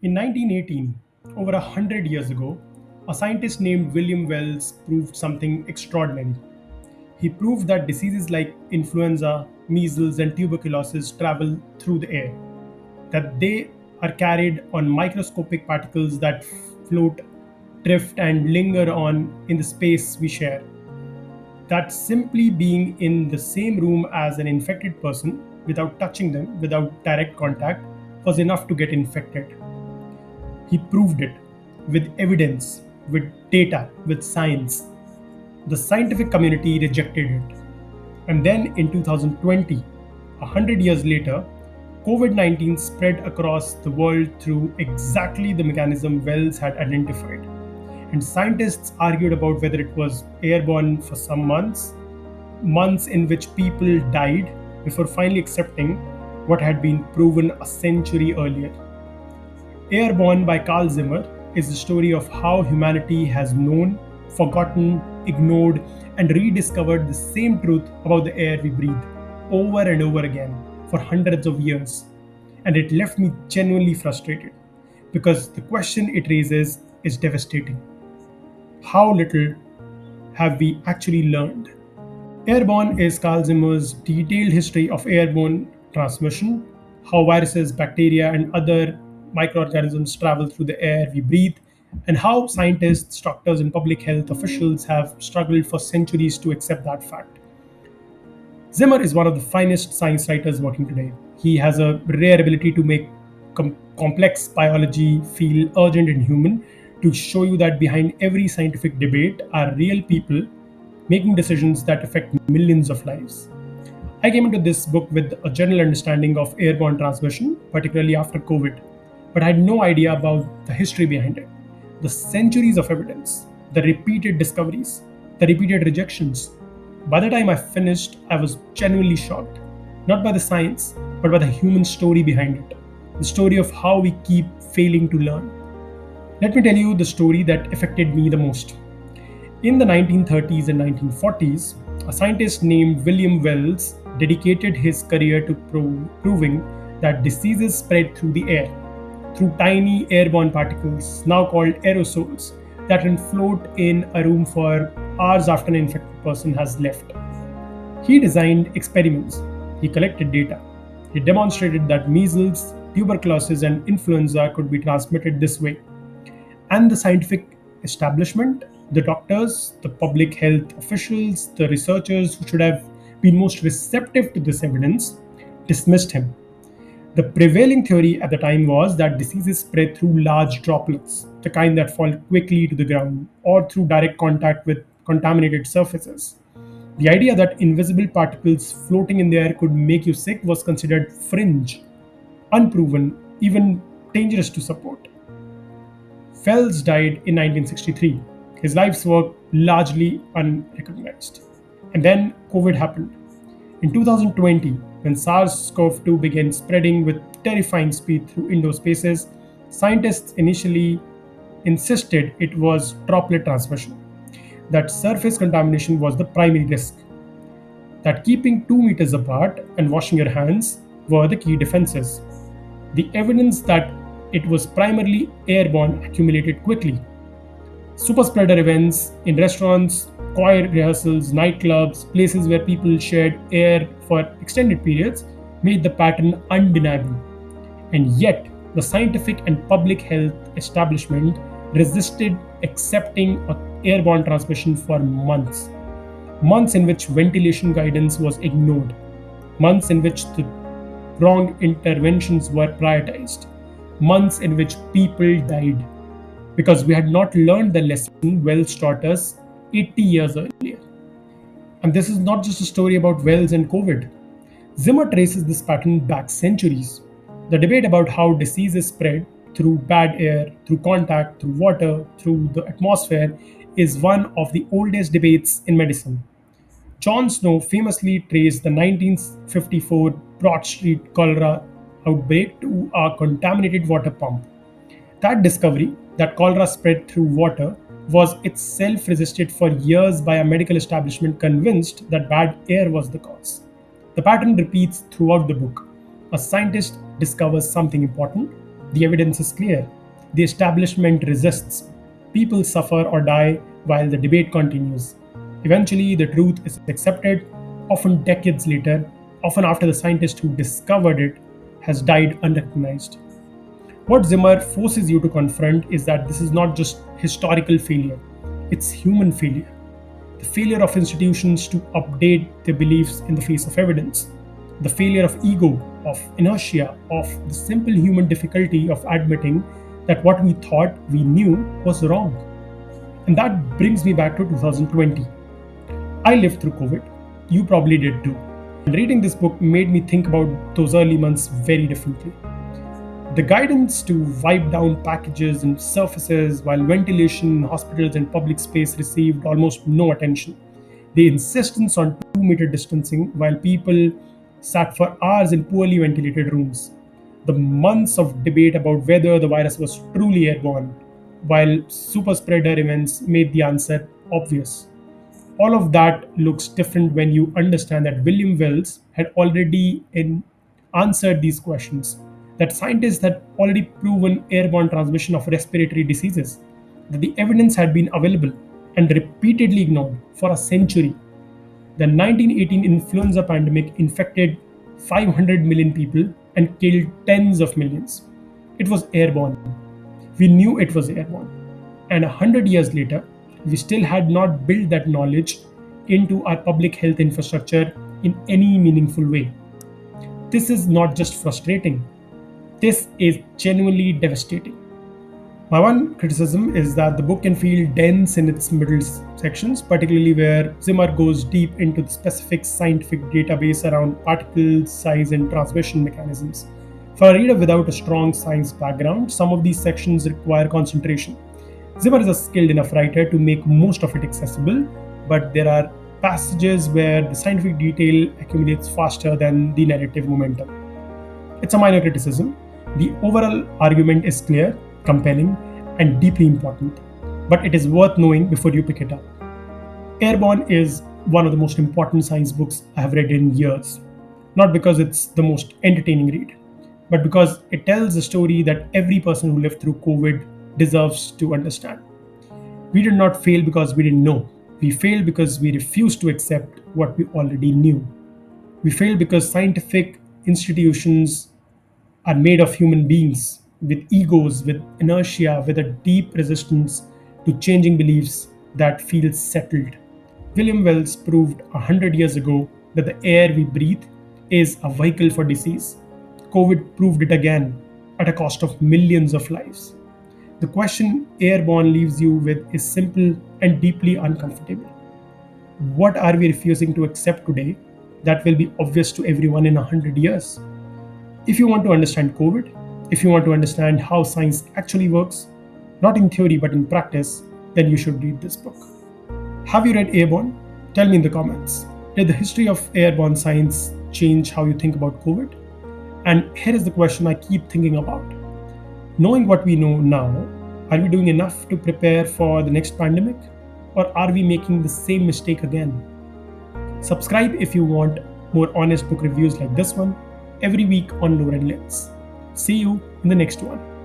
In 1918, over 100 years ago, a scientist named William Wells proved something extraordinary. He proved that diseases like influenza, measles, and tuberculosis travel through the air, that they are carried on microscopic particles that float, drift, and linger on in the space we share. That simply being in the same room as an infected person without touching them, without direct contact, was enough to get infected. He proved it with evidence, with data, with science. The scientific community rejected it. And then in 2020, 100 years later, COVID 19 spread across the world through exactly the mechanism Wells had identified. And scientists argued about whether it was airborne for some months, months in which people died before finally accepting what had been proven a century earlier. Air-Borne by Carl Zimmer is the story of how humanity has known, forgotten, ignored, and rediscovered the same truth about the air we breathe over and over again for hundreds of years. And it left me genuinely frustrated because the question it raises is devastating. How little have we actually learned? Airborne is Carl Zimmer's detailed history of airborne transmission, how viruses, bacteria, and other microorganisms travel through the air we breathe, and how scientists, doctors, and public health officials have struggled for centuries to accept that fact. Zimmer is one of the finest science writers working today. He has a rare ability to make complex biology feel urgent and human, to show you that behind every scientific debate are real people making decisions that affect millions of lives. I came into this book with a general understanding of airborne transmission, particularly after COVID, but I had no idea about the history behind it, the centuries of evidence, the repeated discoveries, the repeated rejections. By the time I finished, I was genuinely shocked, not by the science, but by the human story behind it, the story of how we keep failing to learn. Let me tell you the story that affected me the most. In the 1930s and 1940s, a scientist named William Wells dedicated his career to proving that diseases spread through the air, through tiny airborne particles, now called aerosols, that can float in a room for hours after an infected person has left. He designed experiments, he collected data, he demonstrated that measles, tuberculosis, and influenza could be transmitted this way. And the scientific establishment, the doctors, the public health officials, the researchers who should have been most receptive to this evidence, dismissed him. The prevailing theory at the time was that diseases spread through large droplets, the kind that fall quickly to the ground, or through direct contact with contaminated surfaces. The idea that invisible particles floating in the air could make you sick was considered fringe, unproven, even dangerous to support. Wells died in 1963, his life's work largely unrecognized. And then COVID happened. In 2020, when SARS-CoV-2 began spreading with terrifying speed through indoor spaces, scientists initially insisted it was droplet transmission, that surface contamination was the primary risk, that keeping 2 meters apart and washing your hands were the key defenses. The evidence that it was primarily airborne accumulated quickly. Super spreader events in restaurants, choir rehearsals, nightclubs, places where people shared air for extended periods made the pattern undeniable. And yet, the scientific and public health establishment resisted accepting airborne transmission for months. Months in which ventilation guidance was ignored. Months in which the wrong interventions were prioritized. Months in which people died because we had not learned the lesson Wells taught us 80 years earlier. And this is not just a story about Wells and COVID. Zimmer traces this pattern back centuries. The debate about how diseases spread through bad air, through contact, through water, through the atmosphere is one of the oldest debates in medicine. John Snow famously traced the 1954 Broad Street cholera outbreak to a contaminated water pump. That discovery, that cholera spread through water, was itself resisted for years by a medical establishment convinced that bad air was the cause. The pattern repeats throughout the book. A scientist discovers something important, The evidence is clear. The establishment resists. People suffer or die while the debate continues. Eventually, the truth is accepted, often decades later, often after the scientist who discovered it has died unrecognized. What Zimmer forces you to confront is that this is not just historical failure, it's human failure. The failure of institutions to update their beliefs in the face of evidence. The failure of ego, of inertia, of the simple human difficulty of admitting that what we thought we knew was wrong. And that brings me back to 2020. I lived through COVID. You probably did too. And reading this book made me think about those early months very differently. The guidance to wipe down packages and surfaces while ventilation in hospitals and public space received almost no attention. The insistence on 2-meter distancing while people sat for hours in poorly ventilated rooms. The months of debate about whether the virus was truly airborne, while super spreader events made the answer obvious. All of that looks different when you understand that William Wells had already answered these questions, that scientists had already proven airborne transmission of respiratory diseases, that the evidence had been available and repeatedly ignored for a century. The 1918 influenza pandemic infected 500 million people and killed tens of millions. It was airborne. We knew it was airborne. And 100 years later, we still had not built that knowledge into our public health infrastructure in any meaningful way. This is not just frustrating, this is genuinely devastating. My one criticism is that the book can feel dense in its middle sections, particularly where Zimmer goes deep into the specific scientific database around particle size and transmission mechanisms. For a reader without a strong science background, some of these sections require concentration. Zimmer is a skilled enough writer to make most of it accessible, but there are passages where the scientific detail accumulates faster than the narrative momentum. It's a minor criticism. The overall argument is clear, compelling, and deeply important, but it is worth knowing before you pick it up. Airborne is one of the most important science books I have read in years, not because it's the most entertaining read, but because it tells a story that every person who lived through COVID deserves to understand. We did not fail because we didn't know. We failed because we refused to accept what we already knew. We failed because scientific institutions are made of human beings with egos, with inertia, with a deep resistance to changing beliefs that feel settled. William Wells proved 100 years ago that the air we breathe is a vehicle for disease. COVID proved it again at a cost of millions of lives. The question Airborne leaves you with is simple and deeply uncomfortable. What are we refusing to accept today that will be obvious to everyone in 100 years? If you want to understand COVID, if you want to understand how science actually works, not in theory but in practice, then you should read this book. Have you read Airborne? Tell me in the comments. Did the history of airborne science change how you think about COVID? And here is the question I keep thinking about. Knowing what we know now, are we doing enough to prepare for the next pandemic? Or are we making the same mistake again? Subscribe if you want more honest book reviews like this one every week on Lore and Lens. See you in the next one.